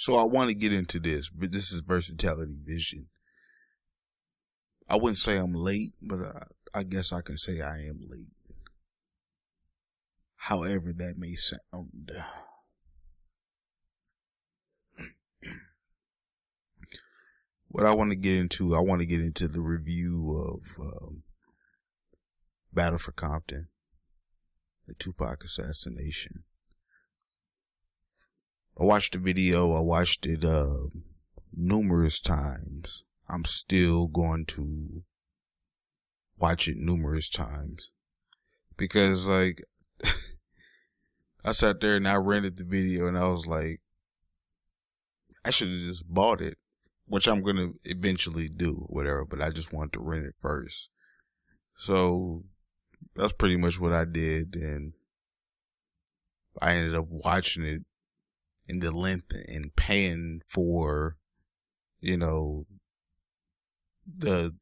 So I want to get into this, but this is Versatility Vision. I wouldn't say I'm late, but I guess I can say I am late. However that may sound. What I want to get into the review of Battle for Compton, the Tupac Assassination. I watched the video. I watched it numerous times. I'm still going to watch it numerous times because, like, I sat there and I rented the video and I was like, I should have just bought it, which I'm going to eventually do, whatever, but I just wanted to rent it first. So that's pretty much what I did, and I ended up watching it in the length and paying for, you know, the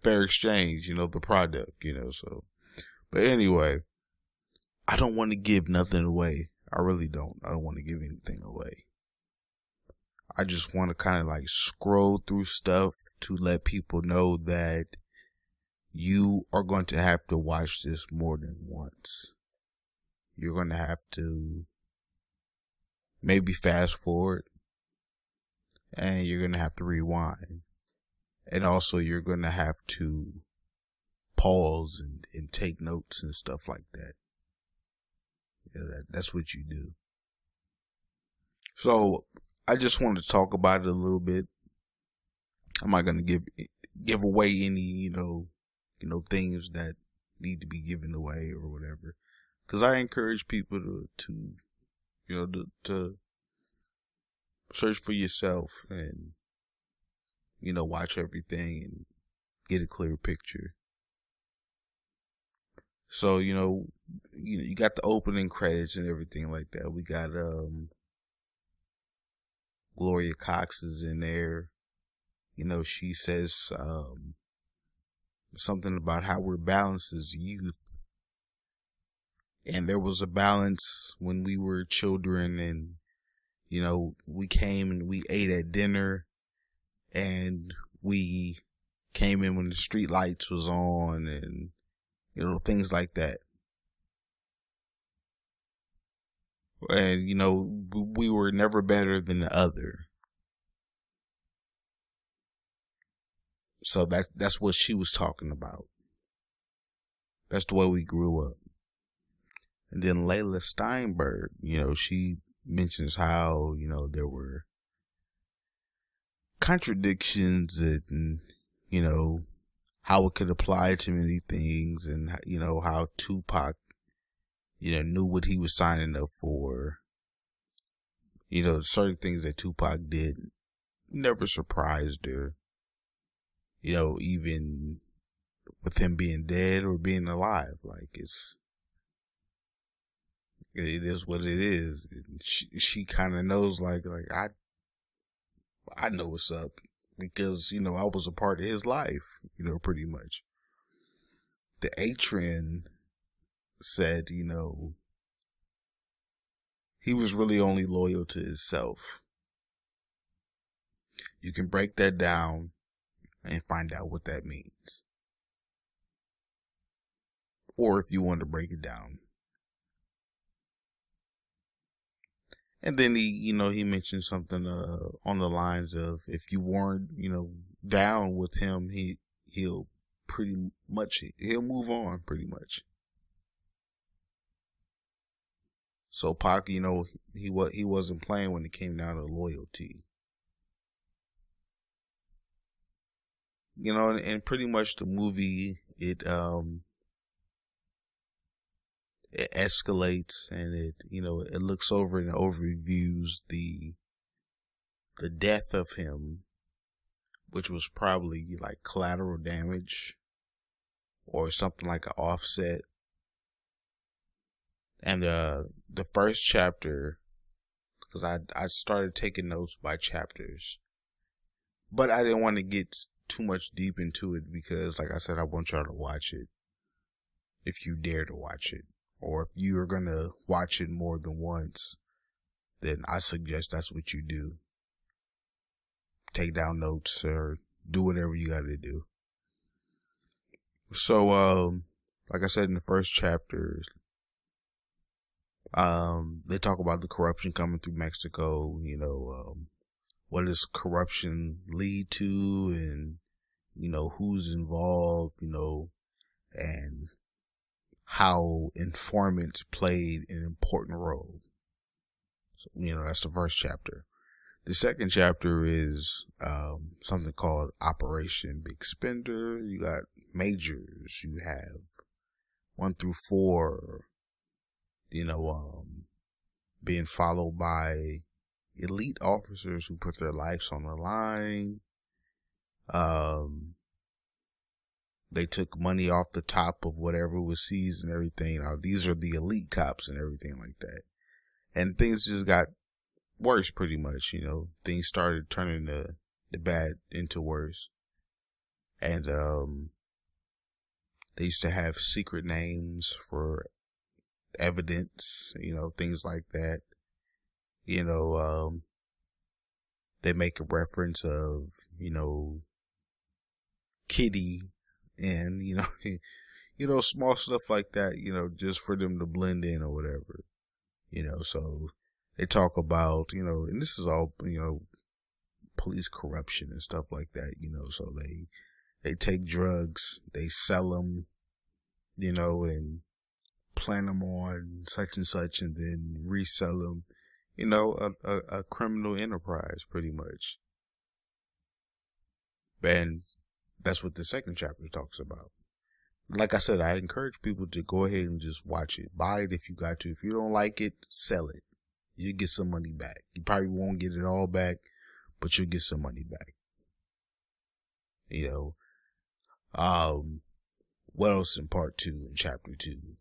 fair exchange, you know, the product, you know. So, but anyway, I don't want to give nothing away. I really don't. I don't want to give anything away. I just want to kind of like scroll through stuff to let people know that you are going to have to watch this more than once. You're going to have to maybe fast forward, and you're going to have to rewind. And also you're going to have to pause and take notes and stuff like that. You know, that's what you do. So I just wanted to talk about it a little bit. I'm not going to give away any, you know, things that need to be given away or whatever. Because I encourage people to you know, to search for yourself and, you know, watch everything and get a clear picture. So, you know, you got the opening credits and everything like that. We got Gloria Cox is in there. You know, she says something about how we're balanced as youth. And there was a balance when we were children, and, you know, we came and we ate at dinner, and we came in when the street lights was on, and, you know, things like that. And, you know, we were never better than the other. So that's what she was talking about. That's the way we grew up. And then Layla Steinberg, you know, she mentions how, you know, there were contradictions and, you know, how it could apply to many things, and, you know, how Tupac, you know, knew what he was signing up for. You know, certain things that Tupac did never surprised her. You know, even with him being dead or being alive, like it is what it is. She kind of knows, like I know what's up because, you know, I was a part of his life, you know, pretty much. The A-Trend said, you know, he was really only loyal to himself. You can break that down and find out what that means. Or if you want to break it down. And then he mentioned something on the lines of, if you weren't, you know, down with him, he'll move on pretty much. So Pac, you know, he wasn't playing when it came down to loyalty. You know, and pretty much the movie, it escalates, and it looks over and overviews the death of him, which was probably like collateral damage or something like an offset. And the first chapter, because I started taking notes by chapters, but I didn't want to get too much deep into it because, like I said, I want y'all to watch it if you dare to watch it. Or if you're going to watch it more than once, then I suggest that's what you do. Take down notes or do whatever you got to do. So, like I said in the first chapter, they talk about the corruption coming through Mexico, what does corruption lead to, and, who's involved, and how informants played an important role. So, that's the first chapter. The second chapter is something called Operation Big Spender. You got majors. You have 1 through 4, being followed by elite officers who put their lives on the line. They took money off the top of whatever was seized and everything. Now, these are the elite cops and everything like that. And things just got worse pretty much, Things started turning the bad into worse. And they used to have secret names for evidence, things like that. They make a reference of, Kitty and, small stuff like that, just for them to blend in or whatever, so they talk about, and this is all, police corruption and stuff like that, so they take drugs, they sell them, and plant them on such and such and then resell them, a criminal enterprise pretty much. And that's what the second chapter talks about. Like I said, I encourage people to go ahead and just watch it. Buy it if you got to. If you don't like it, sell it. You get some money back. You probably won't get it all back, but you'll get some money back. What else in part 2, in chapter 2?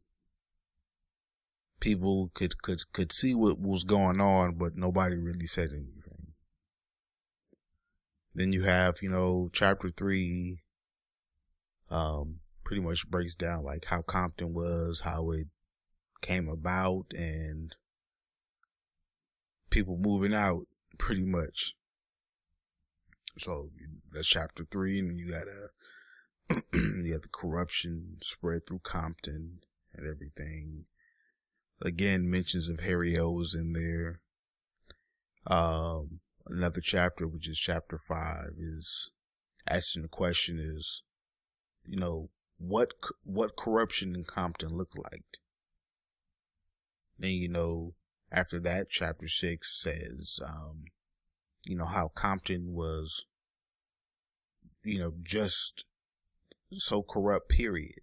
People could see what was going on, but nobody really said anything. Then you have, chapter 3, pretty much breaks down like how Compton was, how it came about, and people moving out pretty much. So that's chapter 3, and you got the corruption spread through Compton and everything. Again, mentions of Harry O was in there. Another chapter, which is chapter 5, is asking the question is, what corruption in Compton looked like. Then, after that, chapter 6 says, how Compton was, just so corrupt, period.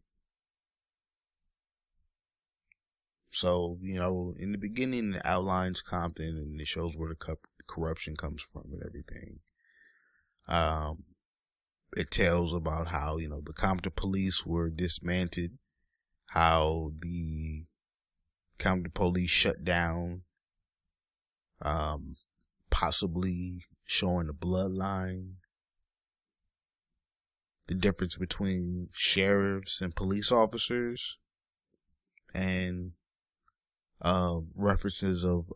So, in the beginning, it outlines Compton and it shows where the corruption comes from and everything. It tells about how, the Compton police were dismantled, how the Compton police shut down, possibly showing the bloodline, the difference between sheriffs and police officers, and references of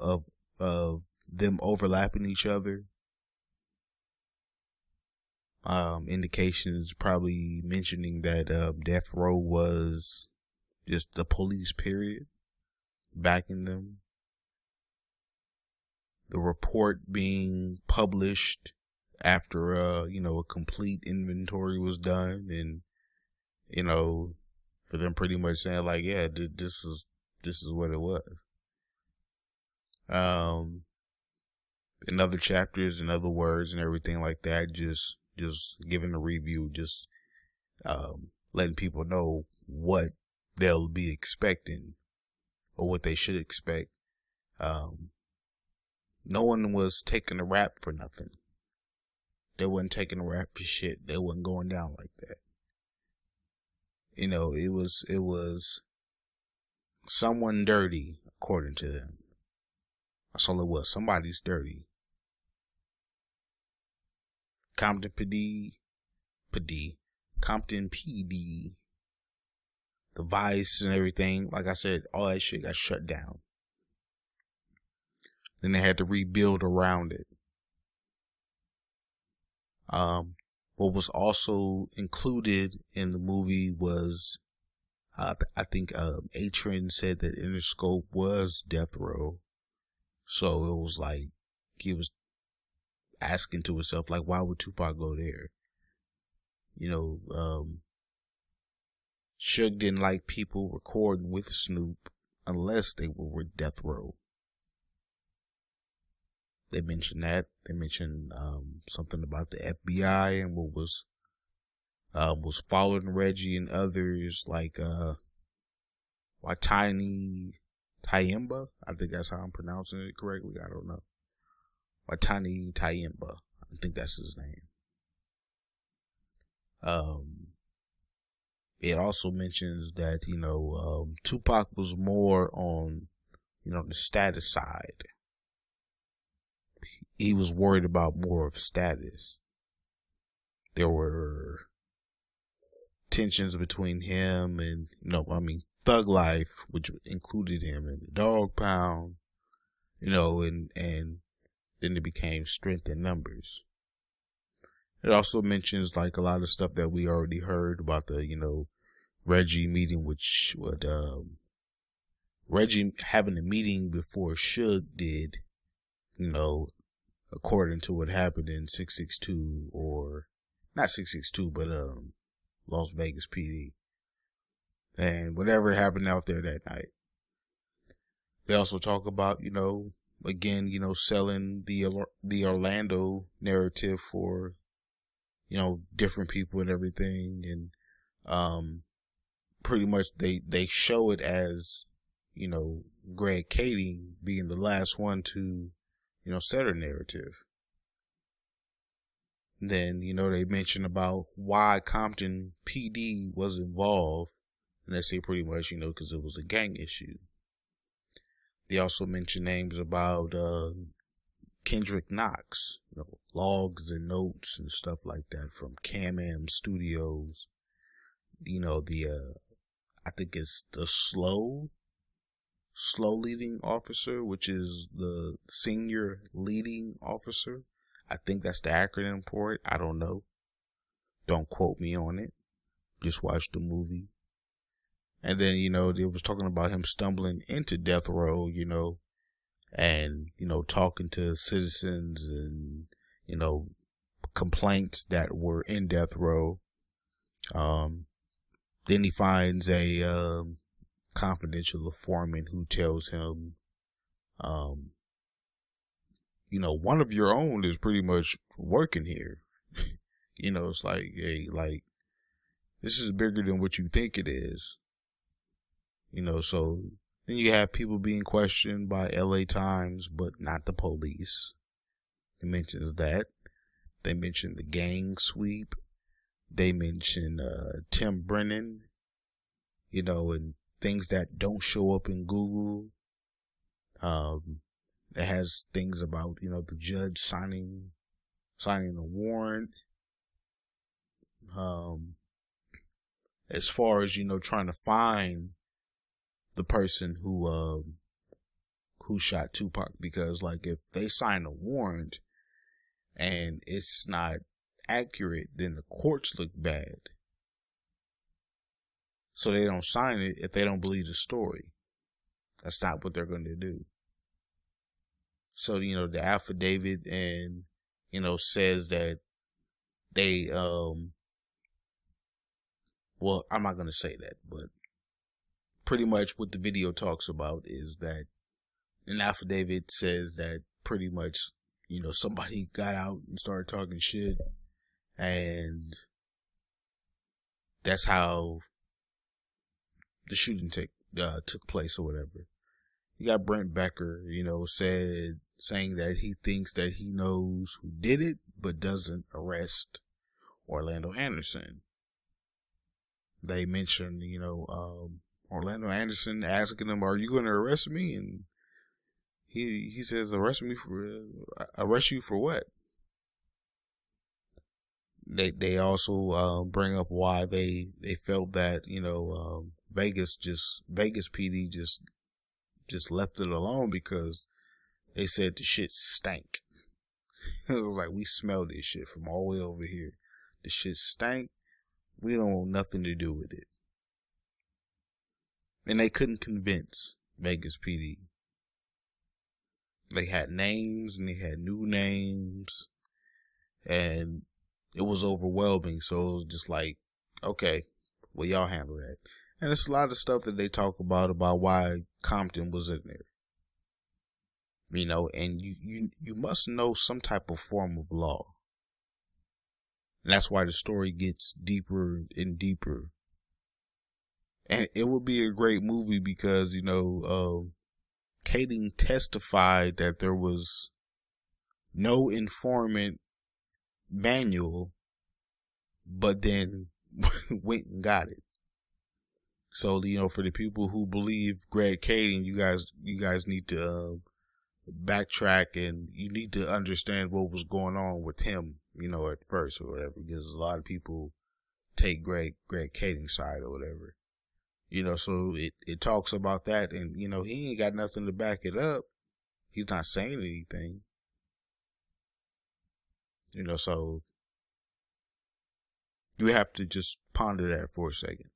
them overlapping each other. Indications probably mentioning that death row was just the police, period, backing them. The report being published after a complete inventory was done, and for them pretty much saying like, yeah, this is what it was. In other chapters and other words and everything like that, just giving a review, just letting people know what they'll be expecting or what they should expect. No one was taking a rap for nothing. They wasn't taking a rap for shit. They wasn't going down like that. It was someone dirty, according to them. That's all it was. Somebody's dirty. Compton PD, the Vice and everything, like I said, all that shit got shut down. Then they had to rebuild around it. What was also included in the movie was, I think, Atron said that Interscope was death row. So it was like, he was asking to himself, like, why would Tupac go there? You know, Suge didn't like people recording with Snoop unless they were with death row. They mentioned that. They mentioned something about the FBI and what was following Reggie and others, like Watani Tayimba. I think that's how I'm pronouncing it correctly. I don't know. Watani Tayimba. I think that's his name. It also mentions that, you know, Tupac was more on, you know, the status side. He was worried about more of status. There were tensions between him and, Thug Life, which included him in the Dog Pound, you know, and then it became Strength in Numbers. It also mentions, like, a lot of stuff that we already heard about the, you know, Reggie meeting, Reggie having a meeting before Suge did, you know, according to what happened in 662, or not 662, but Las Vegas PD, and whatever happened out there that night. They also talk about, you know, again, you know, selling the Orlando narrative for, you know, different people and everything, and pretty much they show it as, you know, Greg Kading being the last one to, you know, set a narrative. Then, you know, they mention about why Compton PD was involved, and they say pretty much, you know, because it was a gang issue. They also mention names about Kendrick Knox, you know, logs and notes and stuff like that from Cam Studios. You know, I think it's the slow leading officer, which is the senior leading officer. I think that's the acronym for it. I don't know. Don't quote me on it. Just watch the movie. And then, you know, they was talking about him stumbling into death row, you know, and, you know, talking to citizens and, you know, complaints that were in death row. Then he finds a confidential informant who tells him, you know, one of your own is pretty much working here. You know, it's like, hey, like, this is bigger than what you think it is. You know, so then you have people being questioned by LA Times, but not the police. It mentions that. They mention the gang sweep. They mention Tim Brennan, you know, and things that don't show up in Google. It has things about, you know, the judge signing a warrant. As far as, you know, trying to find the person who shot Tupac, because, like, if they sign a warrant and it's not accurate, then the courts look bad. So they don't sign it if they don't believe the story. That's not what they're going to do. So, you know, the affidavit and, you know, says that they, well, I'm not going to say that, but pretty much what the video talks about is that an affidavit says that pretty much, you know, somebody got out and started talking shit, and that's how the shooting took place or whatever. You got Brent Becker, you know, saying that he thinks that he knows who did it, but doesn't arrest Orlando Anderson. They mentioned, you know, Orlando Anderson asking him, "Are you going to arrest me?" And he says, "Arrest you for what?" They also bring up why they felt that, you know, Vegas PD just left it alone, because they said the shit stank. It was like, we smelled this shit from all the way over here. The shit stank. We don't want nothing to do with it. And they couldn't convince Vegas PD. They had names and they had new names. And it was overwhelming. So it was just like, okay, well, y'all handle that. And it's a lot of stuff that they talk about why Compton was in there. You know, and you must know some type of form of law. And that's why the story gets deeper and deeper. And it would be a great movie because, you know, Kading testified that there was no informant manual, but then went and got it. So, you know, for the people who believe Greg Kading, you guys need to backtrack, and you need to understand what was going on with him, you know, at first or whatever, because a lot of people take Greg Kading's side or whatever. You know, so it talks about that, and, you know, he ain't got nothing to back it up. He's not saying anything. You know, so you have to just ponder that for a second.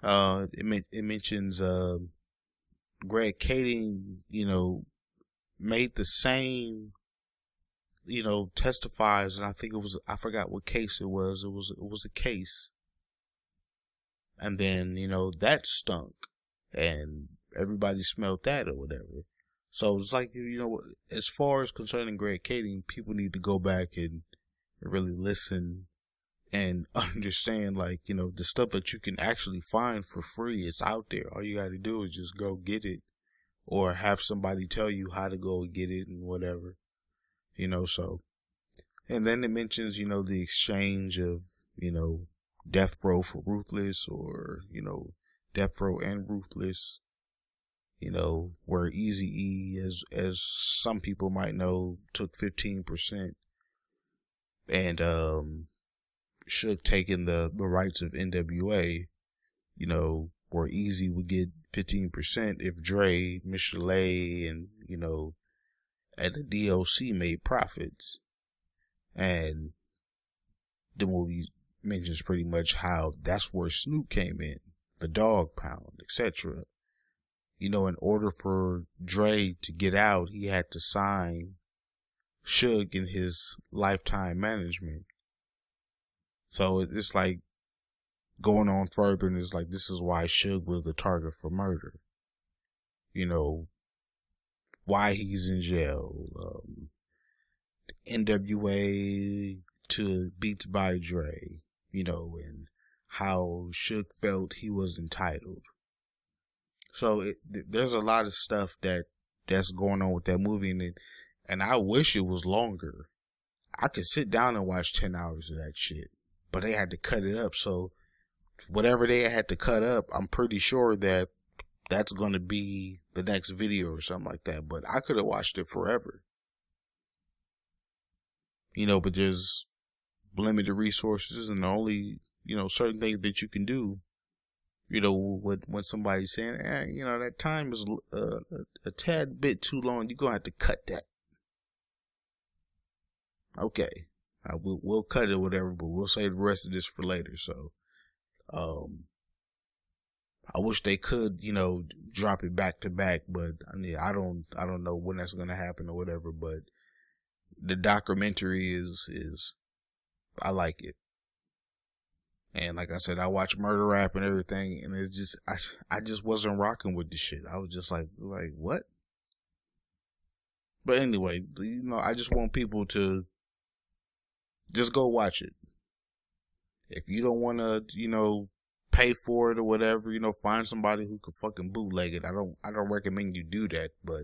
It mentions, Greg Kading, you know, made the same, you know, testifies, and I think it was, I forgot what case it was. It was a case. And then, you know, that stunk and everybody smelled that or whatever. So it's like, you know, as far as concerning Greg Kading, people need to go back and really listen and understand, like, you know, the stuff that you can actually find for free is out there. All you got to do is just go get it, or have somebody tell you how to go get it and whatever, you know. So, and then it mentions, you know, the exchange of, you know, Death Row for Ruthless, or, you know, Death Row and Ruthless, you know, where Eazy-E, as some people might know, took 15%, and Suge taking the rights of NWA, you know, where Eazy would get 15% if Dre, Mr. Lay, and, you know, and the DOC made profits. And the movie mentions pretty much how that's where Snoop came in, the dog pound, etc. You know, in order for Dre to get out, he had to sign Suge in his lifetime management. So it's like going on further, and it's like, this is why Suge was the target for murder. You know, why he's in jail. NWA to Beats by Dre, you know, and how Suge felt he was entitled. So there's a lot of stuff that's going on with that movie, and I wish it was longer. I could sit down and watch 10 hours of that shit, but they had to cut it up. So whatever they had to cut up, I'm pretty sure that's going to be the next video or something like that. But I could have watched it forever. You know, but there's limited resources, and the only, you know, certain things that you can do, you know, when somebody's saying, you know, that time is a tad bit too long, you're going to have to cut that. Okay. We'll cut it or whatever, but we'll save the rest of this for later. So, I wish they could, you know, drop it back to back, but I mean, I don't know when that's going to happen or whatever, but the documentary is, I like it. And like I said, I watch Murder Rap and everything, and it's just, I just wasn't rocking with the shit. I was just like, what? But anyway, you know, I just want people to just go watch it. If you don't want to, you know, pay for it or whatever, you know, find somebody who could fucking bootleg it. I don't recommend you do that, but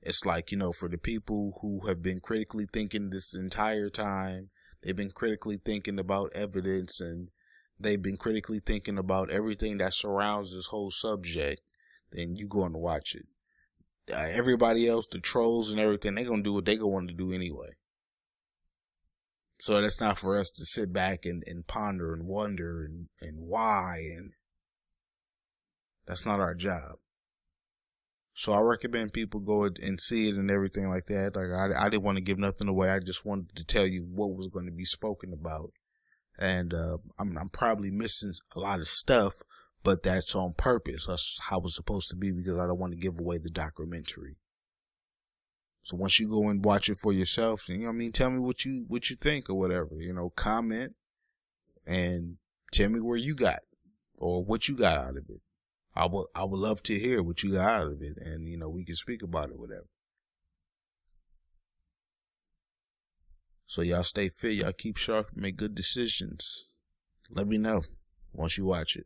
it's like, you know, for the people who have been critically thinking this entire time, they've been critically thinking about evidence, and they've been critically thinking about everything that surrounds this whole subject, then you going to watch it. Everybody else, the trolls and everything, they're going to do what they're going to do anyway. So that's not for us to sit back and ponder and wonder and why, and that's not our job. So I recommend people go and see it and everything like that. Like I didn't want to give nothing away. I just wanted to tell you what was going to be spoken about. And I'm probably missing a lot of stuff, but that's on purpose. That's how it's supposed to be, because I don't want to give away the documentary. So once you go and watch it for yourself, you know what I mean, tell me what you think or whatever. You know, comment and tell me where you got or what you got out of it. I would love to hear what you got out of it, and you know, we can speak about it, whatever. So y'all stay fit, y'all keep sharp, make good decisions. Let me know once you watch it.